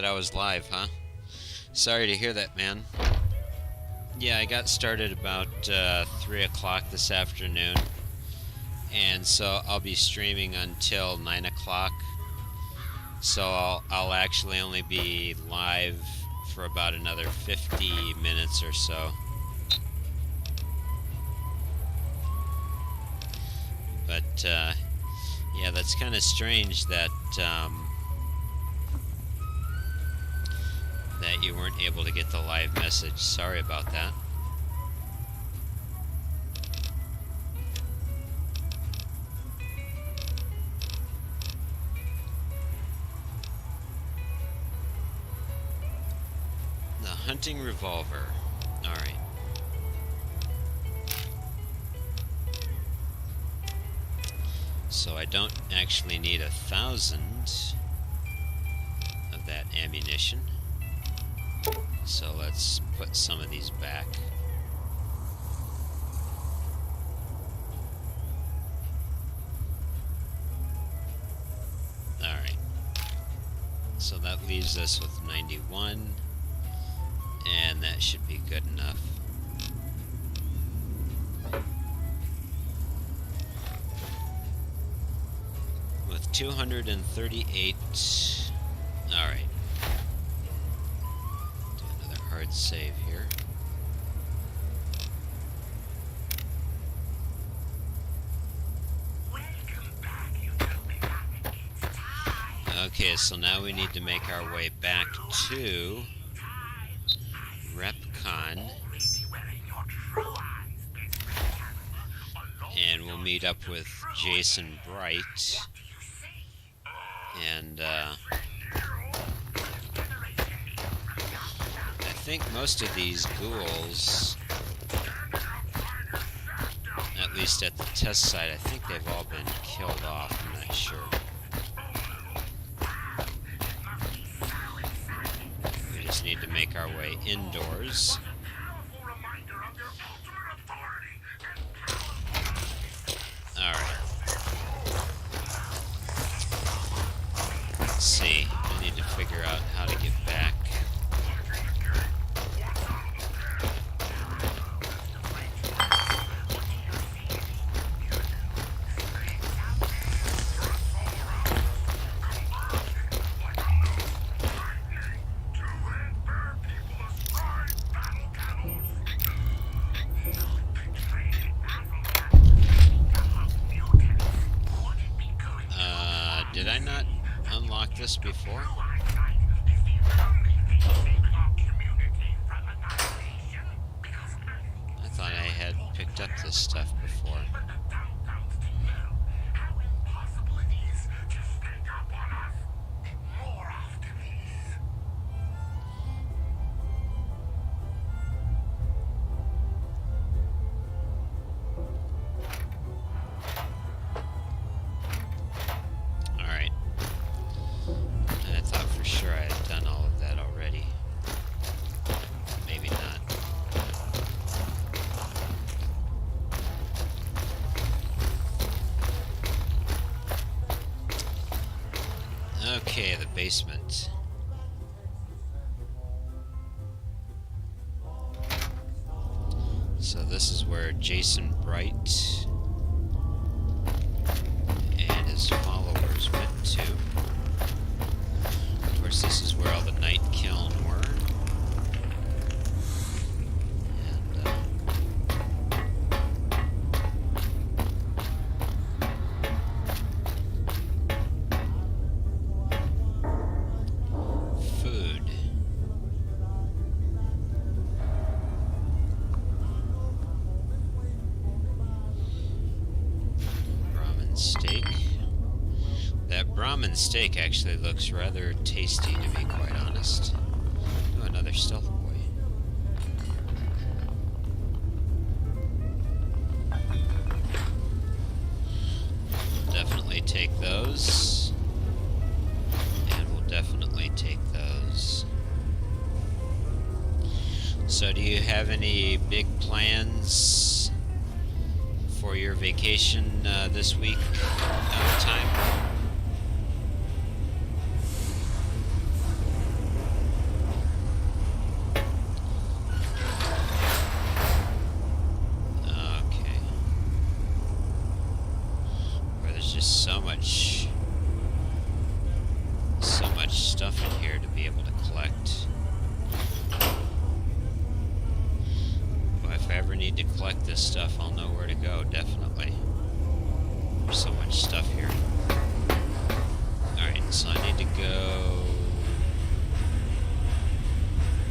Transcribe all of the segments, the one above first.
I was live, huh? Sorry to hear that, man. Yeah, I got started about 3 o'clock this afternoon, and so I'll be streaming until 9 o'clock. So I'll actually only be live for about another 50 minutes or so. But yeah, that's kind of strange that that you weren't able to get the live message. Sorry about that. The hunting revolver. All right. So I don't actually need 1,000 of that ammunition. So let's put some of these back. Alright. So that leaves us with 91. And that should be good enough. With 238. Alright. Hard save here. Okay, so now we need to make our way back to RepCon, and we'll meet up with Jason Bright, and I think most of these ghouls, at least at the test site, I think they've all been killed off. I'm not sure. We just need to make our way indoors. Alright. Let's see. We need to figure out how to get back. Did I not unlock this before? I thought I had picked up this stuff before. Okay, the basement. So this is where Jason Bright and his followers went to. Of course, this is where all the Night Kiln were. Steak. That Brahmin steak actually looks rather tasty, to be quite honest. Oh, another stealth boy. We'll definitely take those. And we'll definitely take those. So do you have any big plans for your vacation this week time? need to collect this stuff, I'll know where to go, definitely. There's so much stuff here. Alright, so I need to go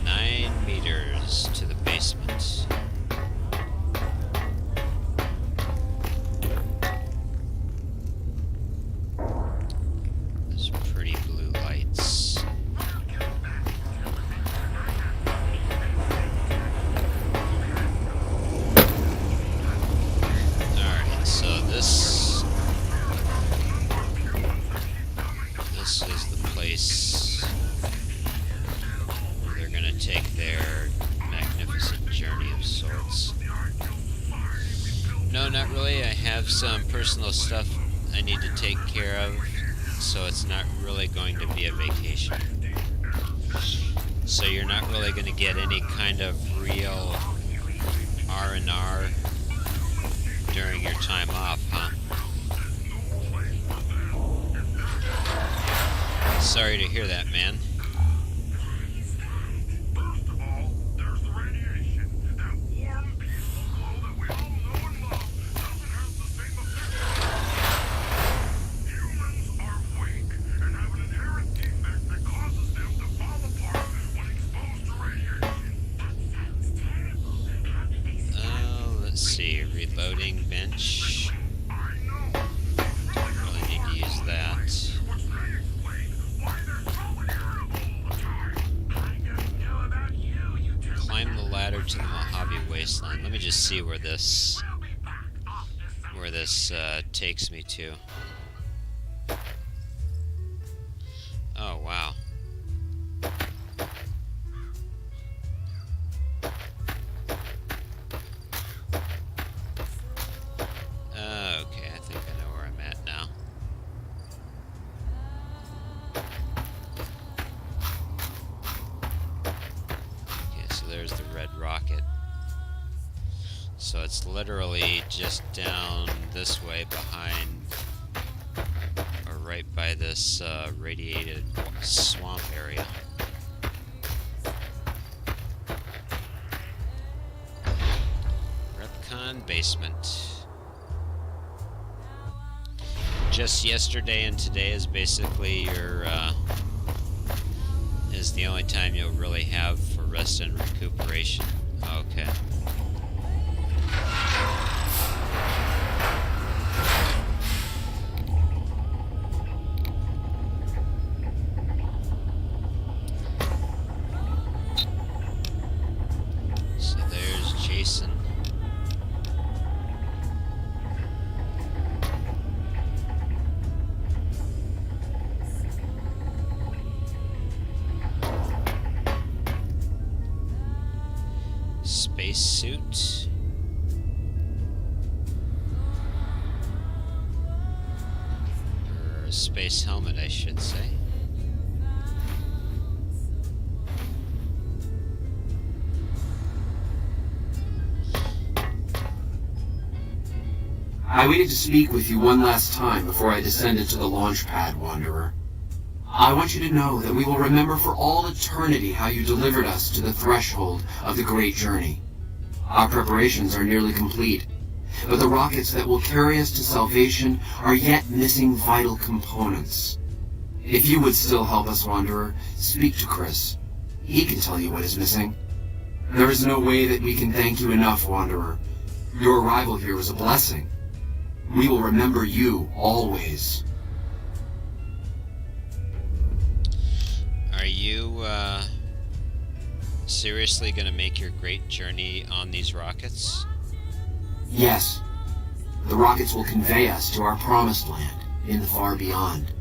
9 meters to the basement. Those pretty blue lights. Alright, so this is the place where they're gonna take their magnificent journey of sorts. No, not really. I have some personal stuff I need to take care of, so it's not really going to be a vacation. So you're not really going to get any kind of real R&R during your time off, huh? Sorry to hear that, man. Let's see, reloading bench. Don't really need to use that. Climb the ladder to the Mojave Wasteland. Let me just see where this takes me to. Oh, wow. Okay, I think I know where I'm at now. Okay, so there's the red rocket. So it's literally just down this way behind, or right by this radiated swamp area. Repcon basement. Just yesterday and today is basically your, is the only time you'll really have for rest and recuperation. Okay. So there's Jason. Spacesuit. Or a space helmet, I should say. I waited to speak with you one last time before I descended to the launch pad, Wanderer. I want you to know that we will remember for all eternity how you delivered us to the threshold of the great journey. Our preparations are nearly complete, but the rockets that will carry us to salvation are yet missing vital components. If you would still help us, Wanderer, speak to Chris. He can tell you what is missing. There is no way that we can thank you enough, Wanderer. Your arrival here was a blessing. We will remember you always. Are you, seriously gonna make your great journey on these rockets? Yes. The rockets will convey us to our promised land in the far beyond.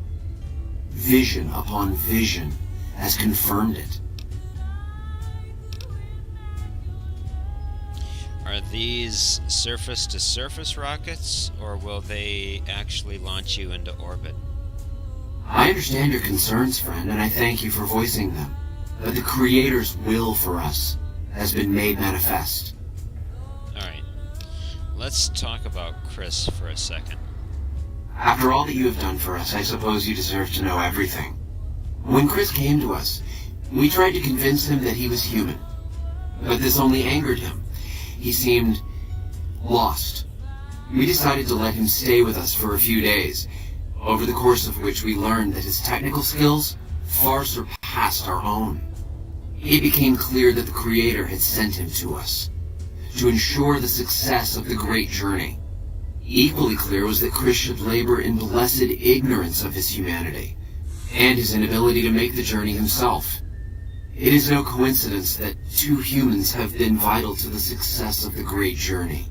Vision upon vision has confirmed it. Are these surface-to-surface rockets, or will they actually launch you into orbit? I understand your concerns, friend, and I thank you for voicing them. But the Creator's will for us has been made manifest. Alright. Let's talk about Chris for a second. After all that you have done for us, I suppose you deserve to know everything. When Chris came to us, we tried to convince him that he was human. But this only angered him. He seemed lost. We decided to let him stay with us for a few days, over the course of which we learned that his technical skills far surpassed our own. It became clear that the Creator had sent him to us, to ensure the success of the great journey. Equally clear was that Chris should labor in blessed ignorance of his humanity, and his inability to make the journey himself. It is no coincidence that two humans have been vital to the success of the great journey.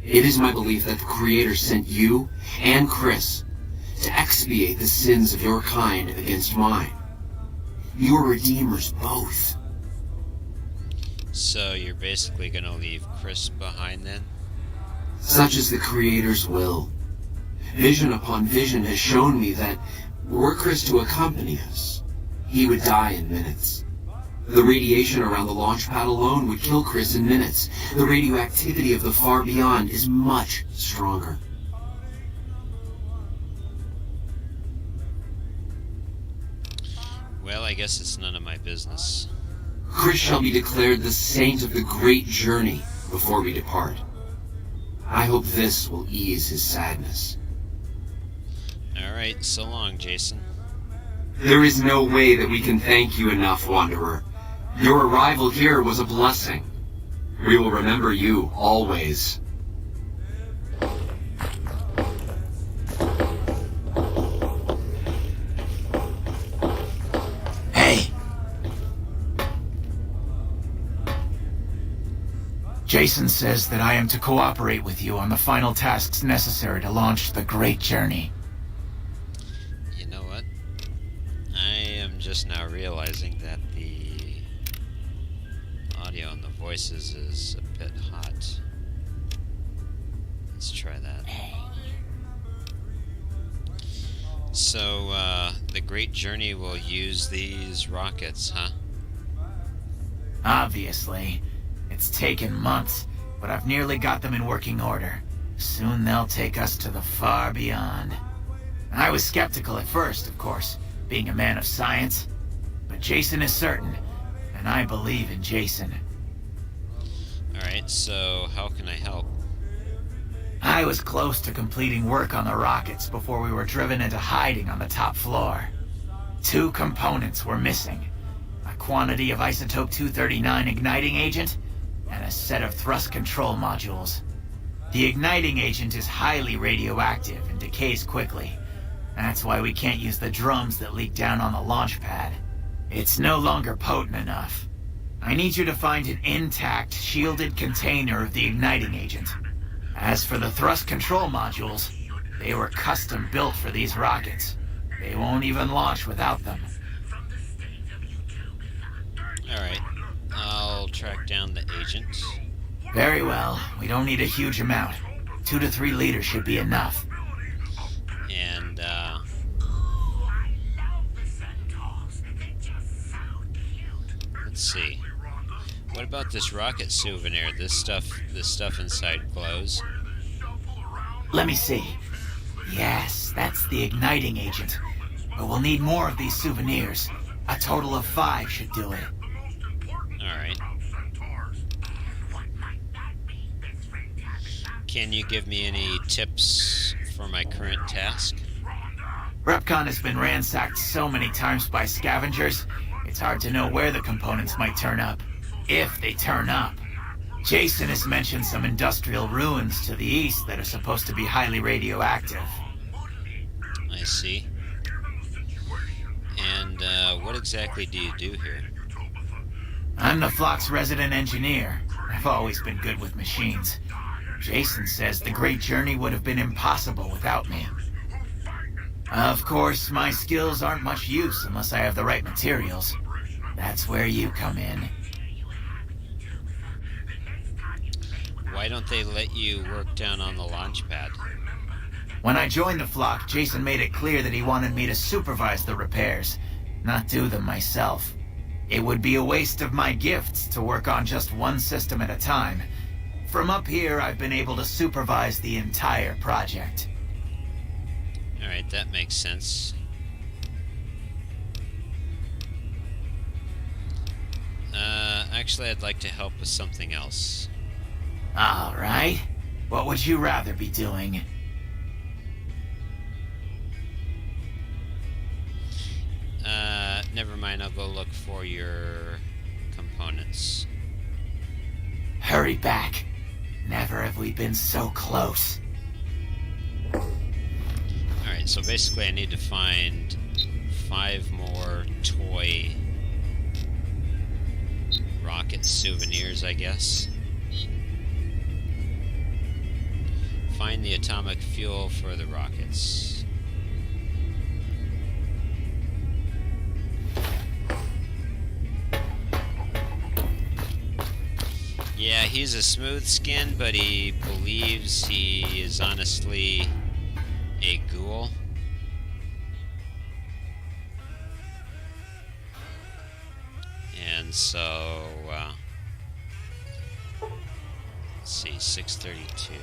It is my belief that the Creator sent you and Chris to expiate the sins of your kind against mine. You are redeemers both. So you're basically gonna leave Chris behind then? Such is the Creator's will. Vision upon vision has shown me that were Chris to accompany us, he would die in minutes. The radiation around the launch pad alone would kill Chris in minutes. The radioactivity of the far beyond is much stronger. Well, I guess it's none of my business. Chris shall be declared the saint of the great journey before we depart. I hope this will ease his sadness. Alright, so long, Jason. There is no way that we can thank you enough, Wanderer. Your arrival here was a blessing. We will remember you always. Hey! Jason says that I am to cooperate with you on the final tasks necessary to launch the Great Journey. You know what? I am just now realizing that the audio on the voices is a bit hot. Let's try that. So, the Great Journey will use these rockets, huh? Obviously. It's taken months, but I've nearly got them in working order. Soon they'll take us to the far beyond. I was skeptical at first, of course, being a man of science. But Jason is certain, and I believe in Jason. Alright, so how can I help? I was close to completing work on the rockets before we were driven into hiding on the top floor. 2 components were missing. A quantity of isotope 239 igniting agent, and a set of thrust control modules. The igniting agent is highly radioactive and decays quickly. That's why we can't use the drums that leak down on the launch pad. It's no longer potent enough. I need you to find an intact, shielded container of the igniting agent. As for the thrust control modules, they were custom built for these rockets. They won't even launch without them. Alright, I'll track down the agent. Very well. We don't need a huge amount. 2 to 3 liters should be enough. And, let's see. What about this rocket souvenir? This stuff inside glows. Let me see. Yes, that's the igniting agent. But we'll need more of these souvenirs. A total of 5 should do it. Alright. Can you give me any tips for my current task? Repcon has been ransacked so many times by scavengers, it's hard to know where the components might turn up. If they turn up. Jason has mentioned some industrial ruins to the east that are supposed to be highly radioactive. I see. And, what exactly do you do here? I'm the Phlox resident engineer. I've always been good with machines. Jason says the Great Journey would have been impossible without me. Of course, my skills aren't much use unless I have the right materials. That's where you come in. Why don't they let you work down on the launch pad? When I joined the flock, Jason made it clear that he wanted me to supervise the repairs, not do them myself. It would be a waste of my gifts to work on just one system at a time. From up here, I've been able to supervise the entire project. Alright, that makes sense. Uh, Actually, I'd like to help with something else. All right. What would you rather be doing? Never mind, I'll go look for your components. Hurry back. Never have we been so close. Alright, so basically I need to find 5 more toy rocket souvenirs, I guess. Find the atomic fuel for the rockets. Yeah, he's a smooth skin, but he believes he is honestly a ghoul. And so, let's see, 632.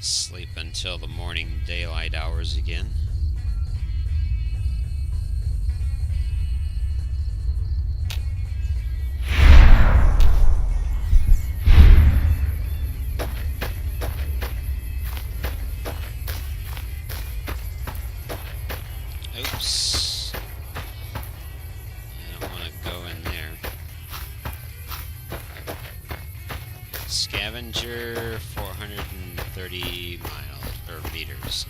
Sleep until the morning daylight hours again. Oops. I don't want to go in there. Scavenger, 430 miles or meters.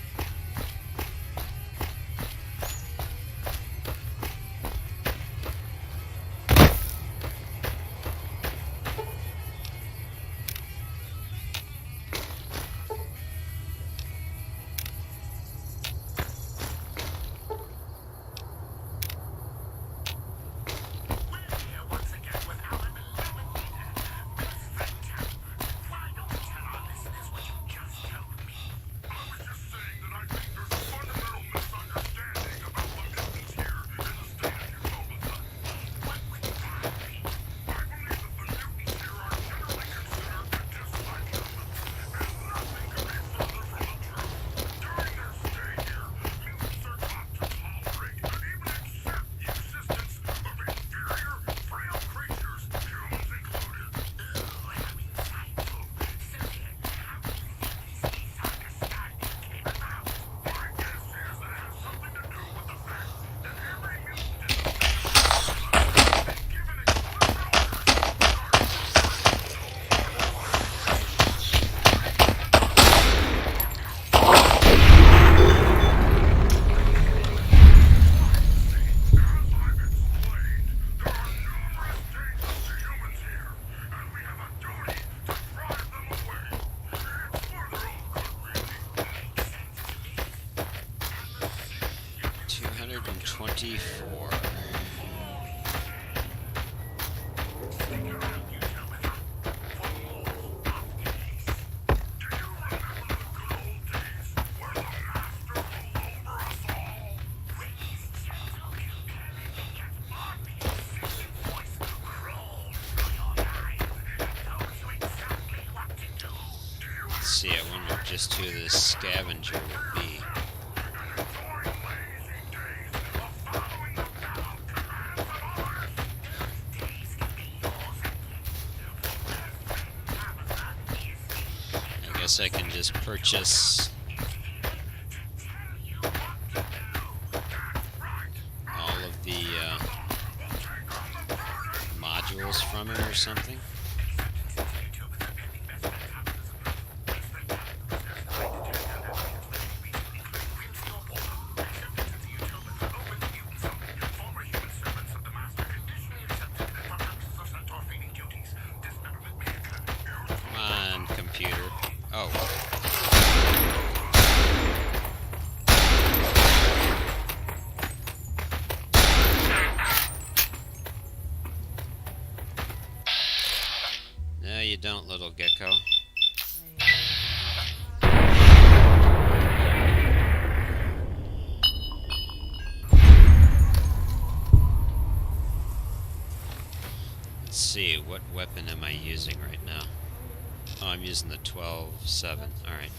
See, I wonder just who this scavenger will be. I guess I can just purchase all of the modules from it or something. No, you don't, little gecko. Let's see, what weapon am I using right now? Oh, I'm using the 12-7. Alright.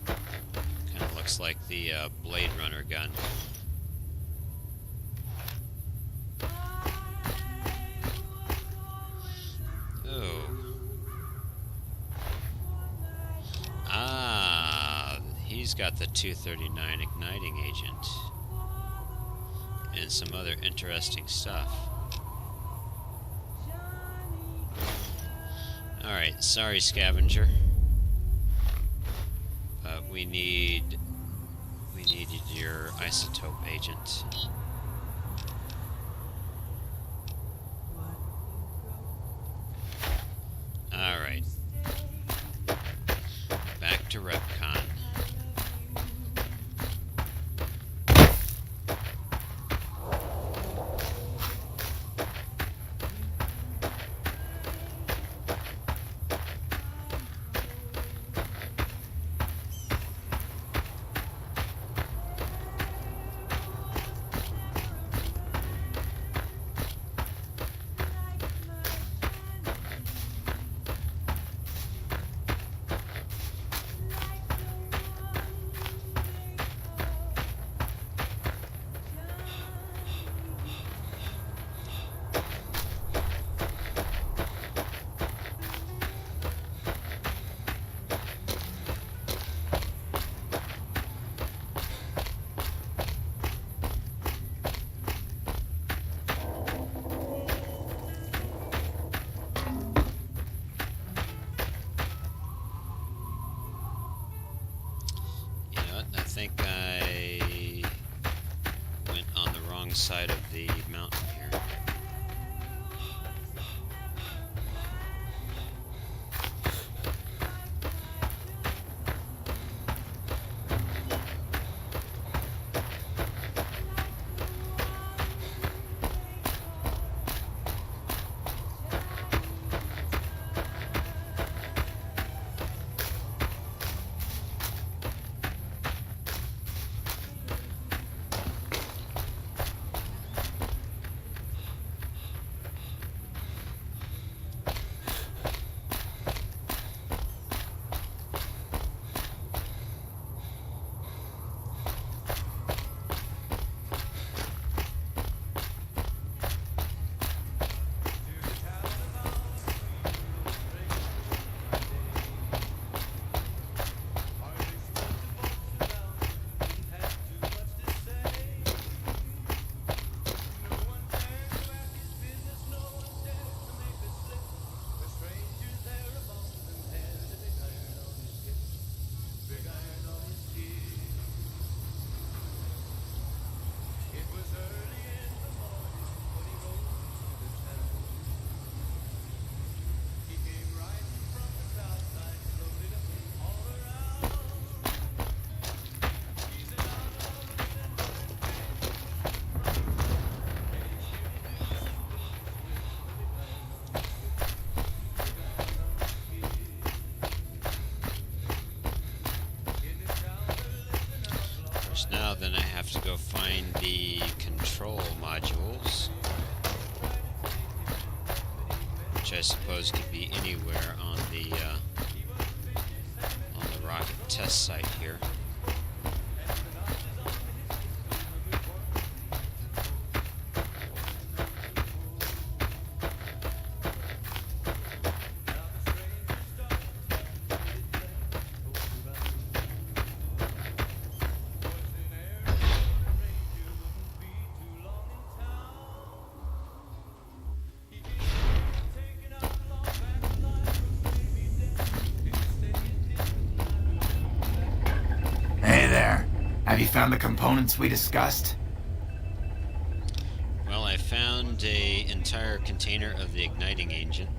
Kind of looks like the Blade Runner gun. Oh. Ah, he's got the 239 igniting agent. And some other interesting stuff. Alright, sorry, Scavenger. But we needed your isotope agent. Alright. Back to Repcon. I think I went on the wrong side of the mountain here. Now then I have to go find the control modules, which I suppose could be anywhere on the rocket test site here. Have you found the components we discussed? Well, I found an entire container of the igniting agent.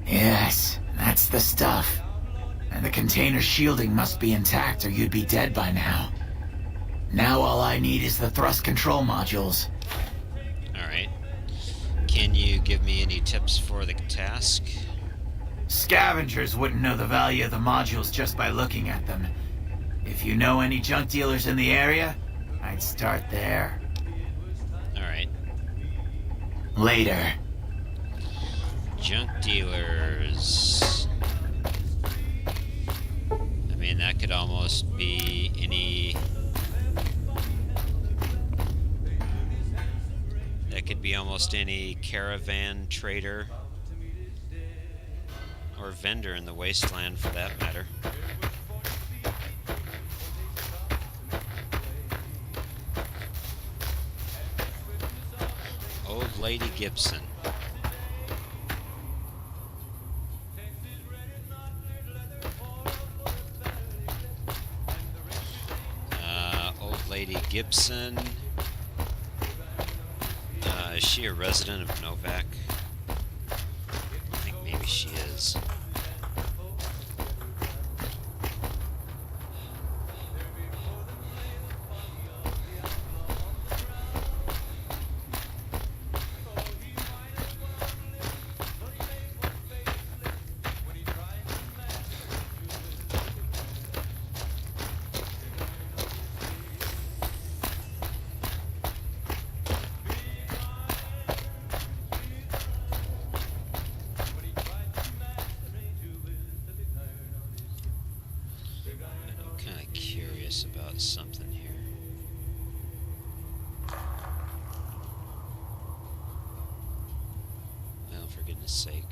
Yes, that's the stuff. And the container's shielding must be intact or you'd be dead by now. Now all I need is the thrust control modules. Alright. Can you give me any tips for the task? Scavengers wouldn't know the value of the modules just by looking at them. If you know any junk dealers in the area, I'd start there. Alright. Later. Junk dealers. I mean, that could almost be any... That could be almost any caravan trader or vendor in the wasteland, for that matter. Old Lady Gibson. Old Lady Gibson. Is she a resident of Novak? I think maybe she is. About something here. Well, for goodness sake.